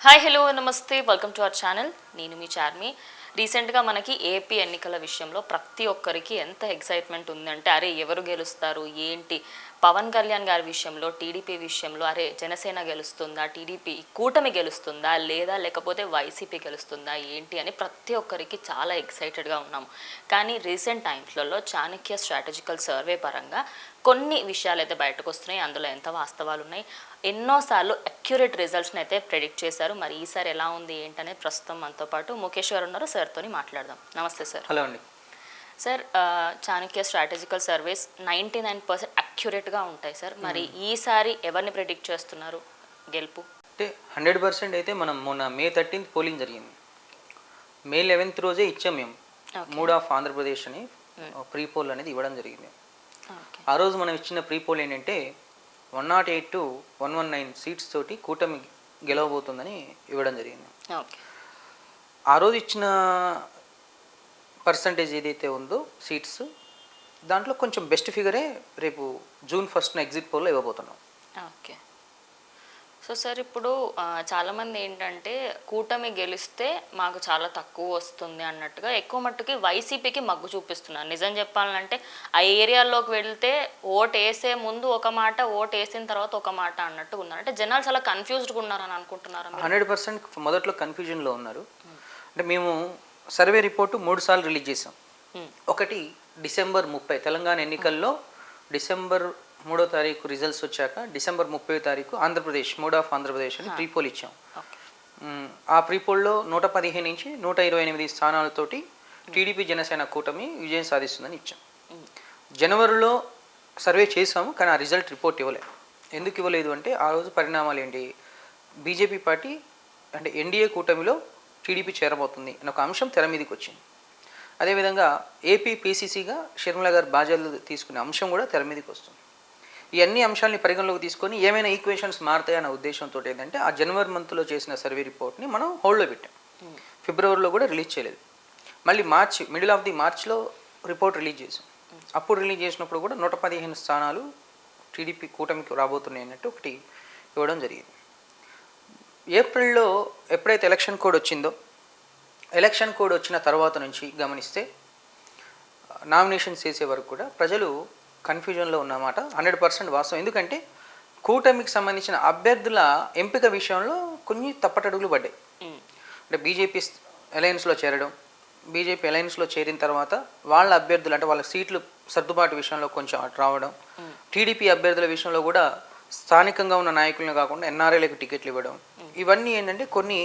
Hi hello నమస్తే welcome to our channel. నేను మీ చార్మి. రీసెంట్గా మనకి ఏపీ ఎన్నికల విషయంలో ప్రతి ఒక్కరికి ఎంత ఎక్సైట్మెంట్ ఉందంటే అరే ఎవరు గెలుస్తారు ఏంటి, పవన్ కళ్యాణ్ గారి విషయంలో, టీడీపీ విషయంలో అరే జనసేన గెలుస్తుందా, టీడీపీ కూటమి గెలుస్తుందా లేదా లేకపోతే వైసీపీ గెలుస్తుందా ఏంటి అని ప్రతి ఒక్కరికి చాలా ఎక్సైటెడ్గా ఉన్నాము. కానీ రీసెంట్ టైమ్స్లలో చాణక్య స్ట్రాటజికల్ సర్వే పరంగా కొన్ని విషయాలు అయితే బయటకు వస్తున్నాయి. అందులో ఎంత వాస్తవాలు ఉన్నాయి, ఎన్నోసార్లు అక్యురేట్ రిజల్ట్స్ని అయితే ప్రెడిక్ట్ చేశారు. మరి ఈసారి ఎలా ఉంది ఏంటనేది ప్రస్తుతం మనతో పాటు ముఖేష్ గారు ఉన్నారు. సార్తోని మాట్లాడదాం. నమస్తే సార్. హలో అండి. సార్, చాణక్య స్ట్రాటజికల్ సర్వేస్ 99% అక్యురేట్గా ఉంటాయి సార్. మరి ఈసారి ఎవరిని ప్రెడిక్ట్ చేస్తున్నారు గెలుపు? అంటే 100% అయితే మనం మొన్న May 13th పోలింగ్ జరిగింది. May 11th రోజే ఇచ్చాం మేము మూడ్ ఆఫ్ ఆంధ్రప్రదేశ్ అని ప్రీ పోల్ అనేది ఇవ్వడం జరిగింది. ఆ రోజు మనం ఇచ్చిన ప్రీ పోల్ ఏంటంటే 108 to 119 సీట్స్ తోటి కూటమి గెలవబోతుందని ఇవ్వడం జరిగింది. ఆ రోజు ఇచ్చిన పర్సంటేజ్ ఏదైతే ఉందో సీట్స్, దాంట్లో కొంచెం బెస్ట్ ఫిగరే రేపు June 1st ఎగ్జిట్ పోల్లో ఇవ్వబోతున్నాం. ఓకే. సో సార్, ఇప్పుడు చాలామంది ఏంటంటే కూటమి గెలిస్తే మాకు చాలా తక్కువ వస్తుంది అన్నట్టుగా ఎక్కువ మట్టుకి వైసీపీకి మగ్గు చూపిస్తున్నారు. నిజం చెప్పాలంటే ఆ ఏరియాల్లోకి వెళ్తే ఓటు వేసే ముందు ఒక మాట, ఓటు వేసిన తర్వాత ఒక మాట అన్నట్టుగా ఉన్నారు. అంటే జనాలు చాలా కన్ఫ్యూజ్డ్గా ఉన్నారని అనుకుంటున్నారు. 100% మొదట్లో కన్ఫ్యూజన్లో ఉన్నారు. అంటే మేము సర్వే రిపోర్టు 3 సార్లు రిలీజ్ చేసాం. ఒకటి December 30 తెలంగాణ ఎన్నికల్లో December 3వ తారీఖు రిజల్ట్స్ వచ్చాక December 30వ తారీఖు ఆంధ్రప్రదేశ్ మూడ్ ఆఫ్ ఆంధ్రప్రదేశ్ అని ప్రీపోల్ ఇచ్చాం. ఆ ప్రీపోల్లో 115 నుంచి 128 స్థానాలతోటి టీడీపీ జనసేన కూటమి విజయం సాధిస్తుందని ఇచ్చాం. జనవరిలో సర్వే చేసాము, కానీ ఆ రిజల్ట్ రిపోర్ట్ ఇవ్వలేదు. ఎందుకు ఇవ్వలేదు అంటే ఆ రోజు పరిణామాలు ఏంటి, బీజేపీ పార్టీ అంటే ఎన్డీఏ కూటమిలో టీడీపీ చేరబోతుంది అని ఒక అంశం తెర మీదకి వచ్చింది. అదేవిధంగా ఏపీ పీసీసీగా షర్మిల గారు బాధ్యతలు తీసుకునే అంశం కూడా తెర మీదకి వస్తుంది. ఈ అన్ని అంశాలని పరిగణలోకి తీసుకొని ఏమైనా ఈక్వేషన్స్ మారుతాయన్న ఉద్దేశంతో ఏంటంటే ఆ జనవరి మంత్లో చేసిన సర్వే రిపోర్ట్ని మనం హోల్డ్లో పెట్టాం. ఫిబ్రవరిలో కూడా రిలీజ్ చేయలేదు. మళ్ళీ మిడిల్ ఆఫ్ ది మార్చ్లో రిపోర్ట్ రిలీజ్ చేసాం. అప్పుడు రిలీజ్ చేసినప్పుడు కూడా 115 స్థానాలు టీడీపీ కూటమికి రాబోతున్నాయి అన్నట్టు ఒకటి ఇవ్వడం జరిగింది. ఏప్రిల్లో ఎప్పుడైతే ఎలక్షన్ కోడ్ వచ్చిందో, ఎలక్షన్ కోడ్ వచ్చిన తర్వాత నుంచి గమనిస్తే నామినేషన్స్ చేసే వరకు కూడా ప్రజలు కన్ఫ్యూజన్లో ఉన్నమాట 100% వాస్తవం. ఎందుకంటే కూటమికి సంబంధించిన అభ్యర్థుల ఎంపిక విషయంలో కొన్ని తప్పటడుగులు పడ్డాయి. అంటే బీజేపీ అలయన్స్లో చేరడం, బీజేపీ అలయన్స్లో చేరిన తర్వాత వాళ్ళ అభ్యర్థులు అంటే వాళ్ళ సీట్లు సర్దుబాటు విషయంలో కొంచెం అటు రావడం, టీడీపీ అభ్యర్థుల విషయంలో కూడా స్థానికంగా ఉన్న నాయకులను కాకుండా ఎన్ఆర్ఐలకు టికెట్లు ఇవ్వడం, ఇవన్నీ ఏంటంటే కొన్ని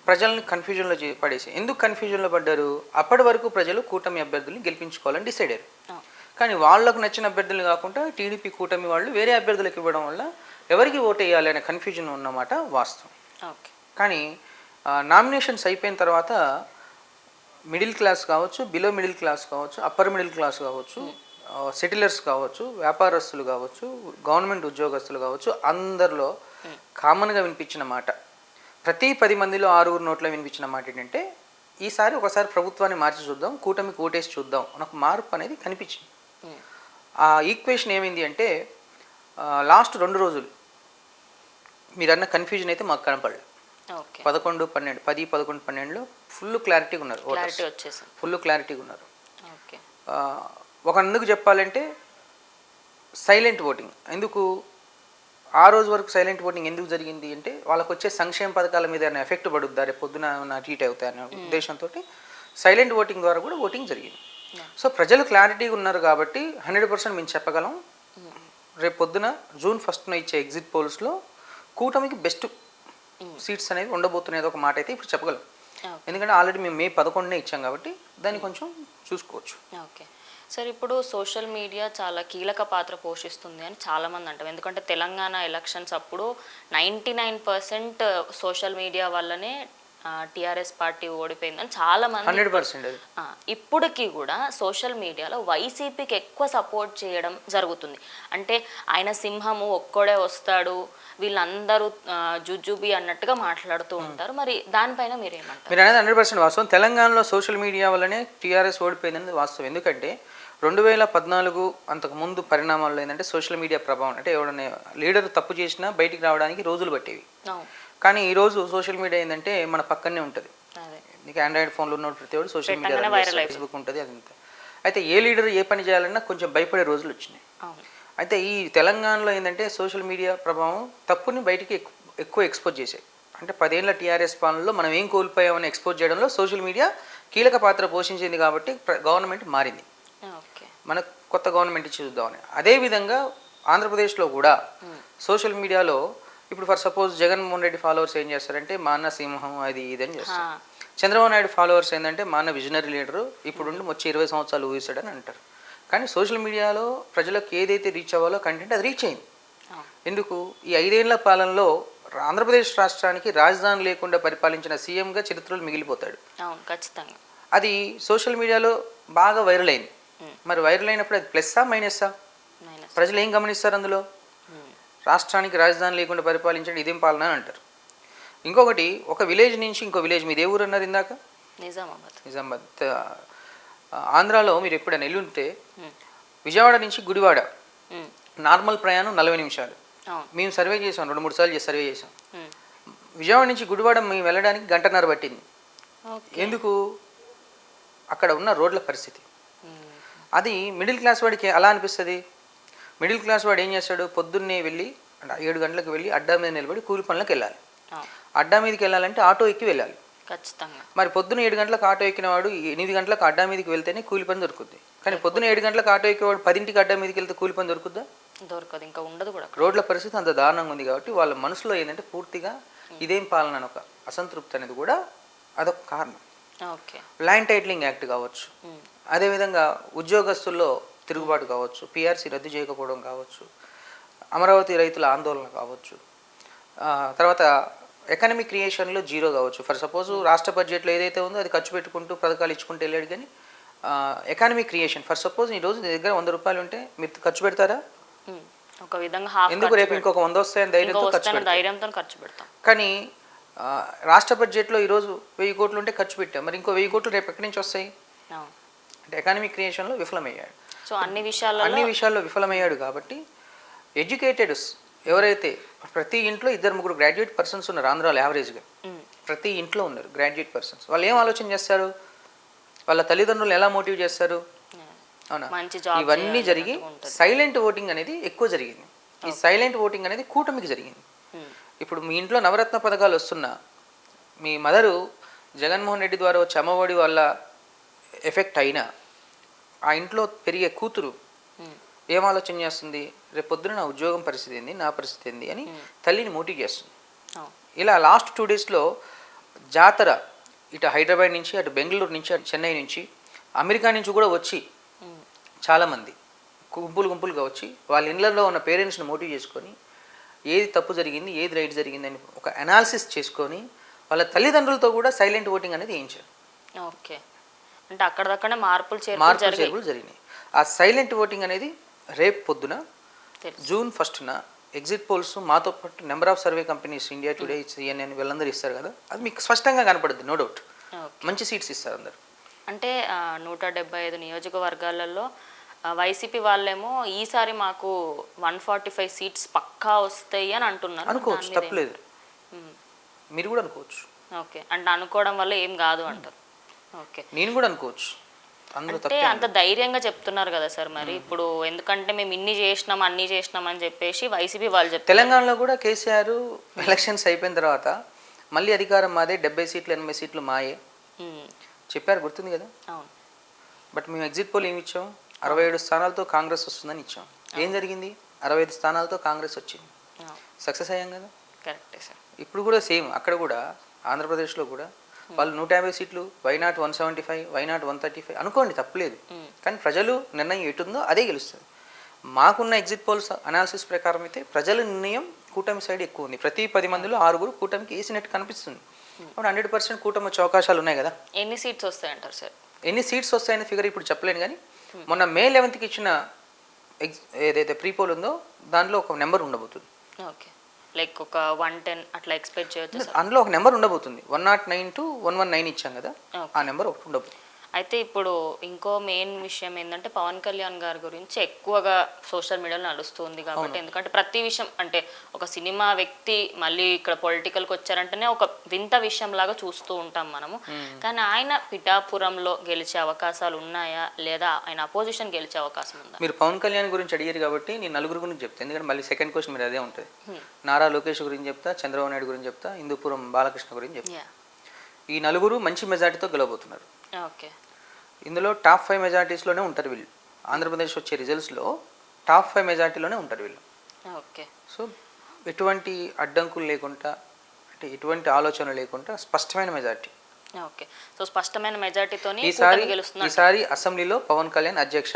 ప్రజల్ని కన్ఫ్యూజన్లో పడేసి. ఎందుకు కన్ఫ్యూజన్లో పడ్డారు, అప్పటి వరకు ప్రజలు కూటమి అభ్యర్థుల్ని గెలిపించుకోవాలని డిసైడ్ అయ్యారు. కానీ వాళ్ళకు నచ్చిన అభ్యర్థులు కాకుండా టీడీపీ కూటమి వాళ్ళు వేరే అభ్యర్థులకు ఇవ్వడం వల్ల ఎవరికి ఓటు వేయాలి అనే కన్ఫ్యూజన్ ఉన్నమాట వాస్తవం. కానీ నామినేషన్స్ అయిపోయిన తర్వాత మిడిల్ క్లాస్ కావచ్చు, బిలో మిడిల్ క్లాస్ కావచ్చు, అప్పర్ మిడిల్ క్లాస్ కావచ్చు, సెటిలర్స్ కావచ్చు, వ్యాపారస్తులు కావచ్చు, గవర్నమెంట్ ఉద్యోగస్తులు కావచ్చు, అందరిలో కామన్గా వినిపించిన మాట, ప్రతి 10 మందిలో 6 నోట్లో వినిపించిన మాట ఏంటంటే ఈసారి ఒకసారి ప్రభుత్వాన్ని మార్చి చూద్దాం, కూటమికి ఓటేసి చూద్దాం అని ఒక మార్పు అనేది కనిపించింది. ఆ ఈక్వేషన్ ఏమైంది అంటే లాస్ట్ 2 రోజులు మీరన్న కన్ఫ్యూజన్ అయితే మాకు కనపడలేదు. 11, 12 10, 11, 12లో ఫుల్ క్లారిటీగా ఉన్నారు, ఫుల్ క్లారిటీగా ఉన్నారు. ఒక అందుకు చెప్పాలంటే సైలెంట్ ఓటింగ్. ఎందుకు ఆ రోజు వరకు సైలెంట్ ఓటింగ్ ఎందుకు జరిగింది అంటే వాళ్ళకు వచ్చే సంక్షేమ పథకాల మీద ఏమైనా ఎఫెక్ట్ పడుద్దా, రేపు పొద్దున అటు ఇటు అవుతాయనే ఉద్దేశంతో సైలెంట్ ఓటింగ్ ద్వారా కూడా ఓటింగ్ జరిగింది. సో ప్రజలు క్లారిటీగా ఉన్నారు కాబట్టి 100% మేము చెప్పగలం, రేపు పొద్దున June 1st ఇచ్చే ఎగ్జిట్ పోల్స్లో కూటమికి బెస్ట్ సీట్స్ అనేది ఉండబోతున్నది ఒక మాట అయితే ఇప్పుడు చెప్పగలం. ఎందుకంటే ఆల్రెడీ మేము May 11 ఇచ్చాం కాబట్టి దాన్ని కొంచెం చూసుకోవచ్చు. ఓకే సార్, ఇప్పుడు సోషల్ మీడియా చాలా కీలక పాత్ర పోషిస్తుంది అని చాలామంది అంటారు. ఎందుకంటే తెలంగాణ ఎలక్షన్స్ అప్పుడు 99% సోషల్ మీడియా వల్లనే టీఆర్ఎస్ పార్టీ ఓడిపోయిందని చాలామంది. 100% ఇప్పటికీ కూడా సోషల్ మీడియాలో వైసీపీకి ఎక్కువ సపోర్ట్ చేయడం జరుగుతుంది. అంటే ఆయన సింహము ఒక్కడే వస్తాడు, వీళ్ళందరూ జుజుబి అన్నట్టుగా మాట్లాడుతూ ఉంటారు. మరి దానిపైన మీరేమంటారు? మీరు అనేది 100% వాస్తవం. తెలంగాణలో సోషల్ మీడియా వల్లనే టీఆర్ఎస్ ఓడిపోయిందనేది వాస్తవం. ఎందుకంటే 2014 అంతకుముందు పరిణామాల్లో ఏంటంటే సోషల్ మీడియా ప్రభావం, అంటే ఎవరైనా లీడర్ తప్పు చేసినా బయటికి రావడానికి రోజులు పట్టేవి. కానీ ఈరోజు సోషల్ మీడియా ఏంటంటే మన పక్కనే ఉంటుంది. అదే నీకు ఆండ్రాయిడ్ ఫోన్లో ఉన్న ప్రతి ఒక్కరు సోషల్ మీడియా పెట్టంగానే viral అయిపోతుంది. ఫేస్బుక్ ఉంటుంది, అది అంతే. అయితే ఏ లీడర్ ఏ పని చేయాలన్నా కొంచెం భయపడే రోజులు వచ్చినాయి. అవును. అయితే ఈ తెలంగాణలో ఏంటంటే సోషల్ మీడియా ప్రభావం తప్పుని బయటికి ఎక్కువ ఎక్స్పోజ్ చేశాయి. అంటే 10 ఏళ్ల టీఆర్ఎస్ పాలనలో మనం ఏం కోల్పోయామని ఎక్స్పోజ్ చేయడంలో సోషల్ మీడియా కీలక పాత్ర పోషించింది. కాబట్టి గవర్నమెంట్ మారింది, ఓకే. మన కొత్త గవర్నమెంట్ ఇచ్చి చూద్దామని. అదేవిధంగా ఆంధ్రప్రదేశ్లో కూడా సోషల్ మీడియాలో ఇప్పుడు for suppose Jaganmohan Reddy followers ఏం చేస్తారంటే మా అన్న సింహం అది ఇదని చేస్తారు. చంద్రబాబు నాయుడు ఫాలోవర్స్ ఏంటంటే మా అన్న విజనరీ లీడరు ఇప్పుడుండి వచ్చి 20 సంవత్సరాలు ఊహిస్తాడని అంటారు. కానీ సోషల్ మీడియాలో ప్రజలకు ఏదైతే రీచ్ అవ్వాలో కంటెంట్ అది రీచ్ అయింది. ఎందుకు? ఈ 5 ఏళ్ల పాలనలో ఆంధ్రప్రదేశ్ రాష్ట్రానికి రాజధాని లేకుండా పరిపాలించిన సీఎంగా చరిత్రలో మిగిలిపోతాడు. అవును, ఖచ్చితంగా. అది సోషల్ మీడియాలో బాగా వైరల్ అయింది. మరి వైరల్ అయినప్పుడు అది ప్లస్సా మైనస్సా? ప్రజలు ఏం గమనిస్తారు అందులో? రాష్ట్రానికి రాజధాని లేకుండా పరిపాలించండి, ఇదేం పాలన అని అంటారు. ఇంకొకటి, ఒక విలేజ్ నుంచి ఇంకో విలేజ్, మీది ఏ ఊరు అన్నారు ఇందాక? నిజామాబాద్. ఆంధ్రాలో మీరు ఎప్పుడైనా వెళ్ళుంటే విజయవాడ నుంచి గుడివాడ నార్మల్ ప్రయాణం 40 నిమిషాలు. మేము సర్వే చేసాం, 2-3 సార్లు సర్వే చేసాం. విజయవాడ నుంచి గుడివాడ మేము వెళ్ళడానికి 1.5 గంట పట్టింది. ఎందుకు? అక్కడ ఉన్న రోడ్ల పరిస్థితి. అది మిడిల్ క్లాస్ వాడికి అలా అనిపిస్తుంది. మిడిల్ క్లాస్ వాడు ఏం చేస్తాడు? పొద్దున్నే వెళ్ళి 7 గంటలకు వెళ్ళి అడ్డా మీద నిలబడి కూలి పనులకు వెళ్ళాలి. అడ్డా మీదకి వెళ్ళాలంటే ఆటో ఎక్కి వెళ్ళాలి ఖచ్చితంగా. మరి పొద్దున్న 7 గంటలకు ఆటో ఎక్కిన వాడు 8 గంటలకు అడ్డా మీదకి వెళ్తేనే కూలి పని దొరుకుద్ది. కానీ పొద్దున్న 7 గంటలకు ఆటో ఎక్కేవాడు 10ంటికి అడ్డా మీదకి వెళ్తే కూలి పని దొరుకుద్దా? దొరకదు, ఇంకా ఉండదు కూడా. రోడ్ల పరిస్థితి అంత దారుణంగా ఉంది. కాబట్టి వాళ్ళ మనసులో ఏంటంటే పూర్తిగా ఇదేం పాలన అని ఒక అసంతృప్తి అనేది కూడా అదొక కారణం. ఓకే. ల్యాండ్ టైటిలింగ్ యాక్ట్ కావచ్చు, అదేవిధంగా ఉద్యోగస్తుల్లో తిరుగుబాటు కావచ్చు, పిఆర్సీ రద్దు చేయకపోవడం కావచ్చు, అమరావతి రైతుల ఆందోళన కావచ్చు, తర్వాత ఎకనమిక్ క్రియేషన్లో జీరో కావచ్చు. ఫర్ సపోజ్ రాష్ట్ర బడ్జెట్లో ఏదైతే ఉందో అది ఖర్చు పెట్టుకుంటూ పథకాలు ఇచ్చుకుంటూ వెళ్ళాడు. కానీ ఎకనమిక్ క్రియేషన్, ఫర్ సపోజ్ ఈ రోజు నీ దగ్గర 100 రూపాయలు ఉంటే మీరు ఖర్చు పెడతారా? ఒక విధంగా ఎందుకు? రేపు ఇంకొక 100 వస్తాయని ధైర్యంతో ఖర్చు పెడతాం. కానీ రాష్ట్ర బడ్జెట్లో ఈరోజు 1000 కోట్లు ఉంటే ఖర్చు పెట్టాం, మరి ఇంకో 1000 కోట్లు రేపు ఎక్కడి నుంచి వస్తాయి? అంటే ఎకనమిక్ క్రియేషన్లో విఫలమయ్యాడు. సో అన్ని విషయాల్లో విఫలమయ్యాడు. కాబట్టి ఎడ్యుకేటెడ్స్ ఎవరైతే, ప్రతి ఇంట్లో 2-3 గ్రాడ్యుయేట్ పర్సన్స్ ఉన్నారు ఆంధ్రాలో యావరేజ్గా. ప్రతి ఇంట్లో ఉన్నారు గ్రాడ్యుయేట్ పర్సన్స్. వాళ్ళు ఏం ఆలోచన చేస్తారు? వాళ్ళ తల్లిదండ్రులు ఎలా మోటివ్ చేస్తారు? అవునా? ఇవన్నీ జరిగి సైలెంట్ ఓటింగ్ అనేది ఎక్కువ జరిగింది. ఈ సైలెంట్ ఓటింగ్ అనేది కూటమికి జరిగింది. ఇప్పుడు మీ ఇంట్లో నవరత్న పథకాలు వస్తున్నా మీ మదరు జగన్మోహన్ రెడ్డి ద్వారా వచ్చే అమ్మఒడి వల్ల ఎఫెక్ట్ అయినా ఆ ఇంట్లో పెరిగే కూతురు ఏం ఆలోచన చేస్తుంది? రేపు పొద్దున నా ఉద్యోగం పరిస్థితి ఏంది, నా పరిస్థితి ఏంది అని తల్లిని మోటివ్ చేస్తుంది. ఇలా లాస్ట్ 2 డేస్లో జాతర ఇటు హైదరాబాద్ నుంచి, అటు బెంగళూరు నుంచి, అటు చెన్నై నుంచి, అమెరికా నుంచి కూడా వచ్చి చాలామంది గుంపులుగా వచ్చి వాళ్ళ ఇళ్ళల్లో ఉన్న పేరెంట్స్ని మోటివ్ చేసుకొని ఏది తప్పు జరిగింది, ఏది రైట్ జరిగింది అని ఒక అనాలిసిస్ చేసుకొని వాళ్ళ తల్లిదండ్రులతో కూడా సైలెంట్ ఓటింగ్ అనేది వేయించారు. ఓకే. అంటే అక్కడదక్కడే మార్పులు జరిగినాయి. ఆ సైలెంట్ ఓటింగ్ అనేది రేపు పొద్దున జూన్ 1న ఎగ్జిట్ పోల్స్ మాతో పాటు number of survey companies, India today, CNN వీళ్ళందరూ ఇస్తారు కదా, అది మీకు స్పష్టంగా కనపడుద్ది. నో డౌట్ మంచి సీట్స్ ఇస్తారు అందరు. అంటే 175 నియోజకవర్గాలలో వైసీపీ వాళ్ళేమో ఈసారి మాకు 145 సీట్స్ పక్కా వస్తాయి అని అంటున్నారు. అనుకోవచ్చు, తప్పలేదు. మీరు కూడా అనుకోవచ్చు. ఓకే. అంటే అనుకోవడం వల్ల ఏం కాదు అంటారు. ఓకే. నేను కూడా అనుకోవచ్చు. అంటే అంత ధైర్యంగా చెప్తున్నారు కదా సార్. మరి ఇప్పుడు ఎందుకంటే మేము అన్ని చేసినాం అని చెప్పేసి వైసీపీ వాళ్ళు చెప్తారు. తెలంగాణలో కూడా కేసీఆర్ ఎలక్షన్స్ అయిపోయిన తర్వాత మళ్ళీ అధికారం మాదే, 70 సీట్లు 80 సీట్లు మాయే చెప్పారు, గుర్తుంది కదా. అవును. బట్ మేము ఎగ్జిట్ పోల్ ఏమి ఇచ్చాం? 67 స్థానాలతో కాంగ్రెస్ వస్తుందని ఇచ్చాం. ఏం జరిగింది? 65 స్థానాలతో కాంగ్రెస్ వచ్చింది. సక్సెస్ అయ్యాం కదా. కరెక్టే సార్. ఇప్పుడు కూడా సేమ్, అక్కడ కూడా ఆంధ్రప్రదేశ్లో కూడా వాళ్ళు 150 సీట్లు, వైనాట్ 175, వైనాట్ 135 అనుకోండి, తప్పలేదు. కానీ ప్రజలు నిర్ణయం ఎటుందో అదే గెలుస్తుంది. మాకున్న ఎగ్జిట్ పోల్స్ అనాలిసిస్ ప్రకారం అయితే ప్రజల నిర్ణయం కూటమి సైడ్ ఎక్కువ ఉంది. ప్రతి 10 మందిలో 6 కూటమికి వేసినట్టు కనిపిస్తుంది. అప్పుడు 100% కూటమి వచ్చే అవకాశాలు ఉన్నాయి కదా. ఎన్ని సీట్స్ వస్తాయంటారు సార్? ఎన్ని సీట్స్ వస్తాయనే ఫిగర్ ఇప్పుడు చెప్పలేను. కానీ మొన్న May 11కి ఇచ్చిన ఏదైతే ప్రీపోల్ ఉందో దాంట్లో ఒక నెంబర్ ఉండబోతుంది. ఓకే. లైక్ ఒక 110 అట్లా ఎక్స్పెక్ట్ చేయొచ్చు. అందులో ఒక నెంబర్ ఉండబోతుంది. 109 to 119 ఇచ్చాం కదా, ఆ నెంబర్ ఒకటి ఉండబోతుంది. అయితే ఇప్పుడు ఇంకో మెయిన్ విషయం ఏంటంటే పవన్ కళ్యాణ్ గారి గురించి ఎక్కువగా సోషల్ మీడియాలో నడుస్తుంది కాబట్టి, ఎందుకంటే ప్రతి విషయం అంటే ఒక సినిమా వ్యక్తి మళ్ళీ ఇక్కడ పొలిటికల్కి వచ్చారంటేనే ఒక వింత విషయం లాగా చూస్తూ ఉంటాం మనము. కానీ ఆయన పిఠాపురంలో గెలిచే అవకాశాలు ఉన్నాయా, లేదా ఆయన అపోజిషన్ గెలిచే అవకాశం ఉందా? మీరు పవన్ కళ్యాణ్ గురించి అడిగారు కాబట్టి నేను నలుగురు గురించి చెప్తాను, ఎందుకంటే మళ్ళీ సెకండ్ క్వశ్చన్ మీరు అదే ఉంటుంది. నారా లోకేష్ గురించి చెప్తా, చంద్రబాబు నాయుడు గురించి చెప్తా, హిందూపురం బాలకృష్ణ గురించి చెప్తా. ఈ నలుగురు మంచి మెజార్టీతో గెలవబోతున్నారు. ఓకే. ఇందులో టాప్ 5 మెజార్టీస్లోనే ఉంటారు వీళ్ళు. ఆంధ్రప్రదేశ్ వచ్చే రిజల్ట్స్లో టాప్ 5 మెజార్టీలోనే ఉంటారు వీళ్ళు. ఓకే. సో ఎటువంటి అడ్డంకులు లేకుండా, అంటే ఎటువంటి ఆలోచన లేకుండా స్పష్టమైన మెజార్టీ. ఓకే. సో స్పష్టమైన మెజార్టీతోని ఈసారి అసెంబ్లీలో పవన్ కళ్యాణ్ అధ్యక్ష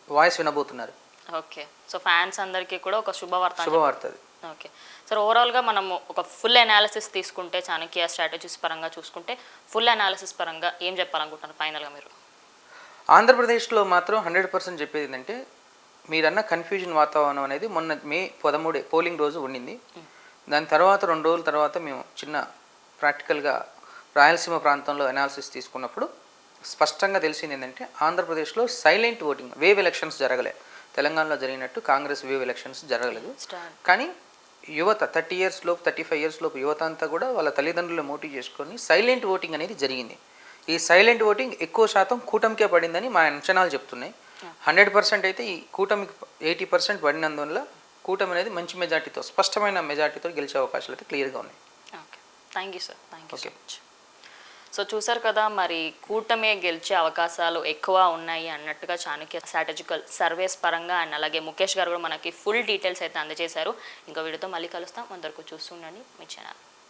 వాయిస్ వినబోతున్నారు. ఓకే. సో ఫ్యాన్స్ అందరికీ కూడా ఒక శుభవార్త. అది. ఓకే. సార్ ఓవరాల్గా మనము ఒక ఫుల్ అనాలిసిస్ తీసుకుంటే, చాణక్య స్ట్రాటజీస్ పరంగా చూసుకుంటే, ఫుల్ అనాలిసిస్ పరంగా ఏం చెప్పాలనుకుంటున్నారు ఫైనల్గా మీరు? ఆంధ్రప్రదేశ్లో మాత్రం 100% చెప్పేది ఏంటంటే, మీరన్న కన్ఫ్యూజన్ వాతావరణం అనేది మొన్న మే 13 పోలింగ్ రోజు ఉండింది. దాని తర్వాత 2 రోజుల తర్వాత మేము చిన్న ప్రాక్టికల్గా రాయలసీమ ప్రాంతంలో అనాలిసిస్ తీసుకున్నప్పుడు స్పష్టంగా తెలిసింది ఏంటంటే, ఆంధ్రప్రదేశ్లో సైలెంట్ ఓటింగ్, వేవ్ ఎలక్షన్స్ జరగలే. తెలంగాణలో జరిగినట్టు కాంగ్రెస్ వేవ్ ఎలక్షన్స్ జరగలేదు. కానీ యువత 30 years లోపు 35 years లోపు యువత అంతా కూడా వాళ్ళ తల్లిదండ్రులు మోటివ్ చేసుకొని సైలెంట్ ఓటింగ్ అనేది జరిగింది. ఈ సైలెంట్ ఓటింగ్ ఎక్కువ శాతం కూటమికే పడిందని మా అంచనాలు చెప్తున్నాయి. 100% అయితే ఈ కూటమికి 80% పడినందువల్ల కూటమి అనేది మంచి మెజార్టీతో, స్పష్టమైన మెజార్టీతో గెలిచే అవకాశాలు అయితే క్లియర్గా ఉన్నాయి. Okay. Thank you sir. Thank you so much. So చూసారు కదా, మరి కూటమే గెలిచే అవకాశాలు ఎక్కువ ఉన్నాయి అన్నట్టుగా చాణక్య స్ట్రాటజికల్ సర్వేస్ పరంగా అండ్ అలాగే ముఖేష్ గారు కూడా మనకి ఫుల్ డీటెయిల్స్ అయితే అందజేశారు. ఇంకో వీడియోతో మళ్ళీ కలుస్తాం. అందరికీ చూస్తుండండి మీ ఛానల్.